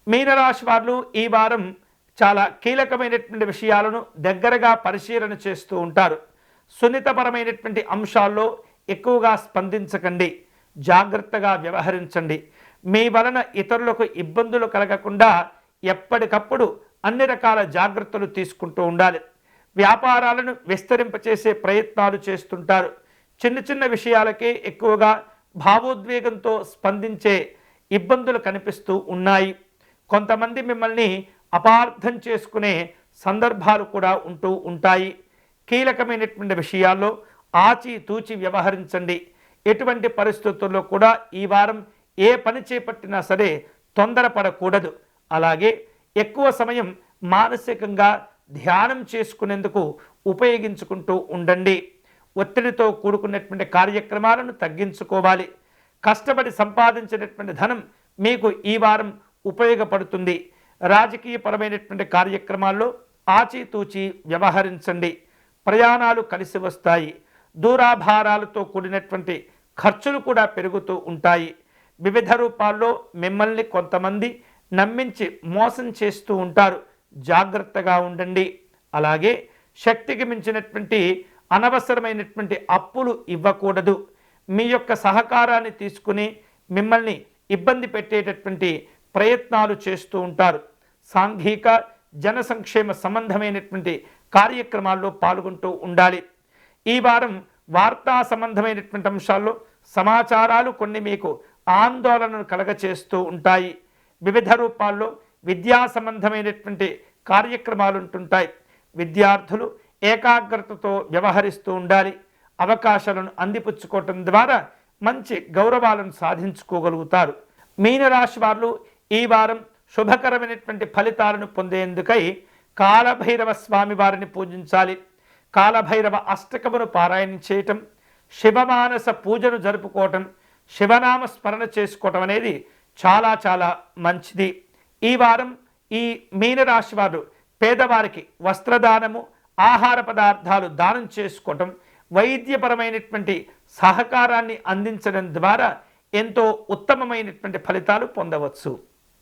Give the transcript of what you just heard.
మీనరాశి వారు ఈ వారం చాలా కీలకమైనటువంటి విషయాలను దగ్గరగా పరిశీలన చేస్తూ ఉంటారు. సున్నితపరమైనటువంటి అంశాల్లో ఎక్కువగా స్పందించకండి, జాగ్రత్తగా వ్యవహరించండి. మీ వలన ఇతరులకు ఇబ్బందులు కలగకుండా ఎప్పటికప్పుడు అన్ని రకాల జాగ్రత్తలు తీసుకుంటూ ఉండాలి. వ్యాపారాలను విస్తరింపచేసే ప్రయత్నాలు చేస్తుంటారు. చిన్న చిన్న విషయాలకే ఎక్కువగా భావోద్వేగంతో స్పందించే ఇబ్బందులు కనిపిస్తూ ఉన్నాయి. కొంతమంది మిమ్మల్ని అపార్థం చేసుకునే సందర్భాలు కూడా ఉంటూ ఉంటాయి. కీలకమైనటువంటి విషయాల్లో ఆచితూచి వ్యవహరించండి. ఎటువంటి పరిస్థితుల్లో కూడా ఈ వారం ఏ పని చేపట్టినా సరే తొందరపడకూడదు. అలాగే ఎక్కువ సమయం మానసికంగా ధ్యానం చేసుకునేందుకు ఉపయోగించుకుంటూ ఉండండి. ఒత్తిడితో కూడుకున్నటువంటి కార్యక్రమాలను తగ్గించుకోవాలి. కష్టపడి సంపాదించినటువంటి ధనం మీకు ఈ వారం ఉపయోగపడుతుంది. రాజకీయపరమైనటువంటి కార్యక్రమాల్లో ఆచితూచి వ్యవహరించండి. ప్రయాణాలు కలిసి వస్తాయి. దూరాభారాలతో కూడినటువంటి ఖర్చులు కూడా పెరుగుతూ ఉంటాయి. వివిధ రూపాల్లో మిమ్మల్ని కొంతమంది నమ్మించి మోసం చేస్తూ ఉంటారు. జాగ్రత్తగా ఉండండి. అలాగే శక్తికి మించినటువంటి అనవసరమైనటువంటి అప్పులు ఇవ్వకూడదు. మీ యొక్క సహకారాన్ని తీసుకుని మిమ్మల్ని ఇబ్బంది పెట్టేటటువంటి ప్రయత్నాలు చేస్తూ ఉంటారు. సాంఘిక జన సంక్షేమ సంబంధమైనటువంటి కార్యక్రమాల్లో పాల్గొంటూ ఉండాలి. ఈ వారం వార్తా సంబంధమైనటువంటి అంశాల్లో సమాచారాలు కొన్ని మీకు ఆందోళనను కలగచేస్తూ ఉంటాయి. వివిధ రూపాల్లో విద్యా సంబంధమైనటువంటి కార్యక్రమాలు ఉంటుంటాయి. విద్యార్థులు ఏకాగ్రతతో వ్యవహరిస్తూ ఉండాలి. అవకాశాలను అందిపుచ్చుకోవటం ద్వారా మంచి గౌరవాలను సాధించుకోగలుగుతారు. మీనరాశి వారు ఈ వారం శుభకరమైనటువంటి ఫలితాలను పొందేందుకై కాలభైరవ స్వామి వారిని పూజించాలి. కాలభైరవ అష్టకమును పారాయణం చేయటం, శివమానస పూజను జరుపుకోవటం, శివనామ స్మరణ చేసుకోవటం అనేది చాలా చాలా మంచిది. ఈ వారం ఈ మీనరాశి వారు పేదవారికి వస్త్రదానము, ఆహార పదార్థాలు దానం చేసుకోవటం, వైద్యపరమైనటువంటి సహకారాన్ని అందించడం ద్వారా ఎంతో ఉత్తమమైనటువంటి ఫలితాలు పొందవచ్చు.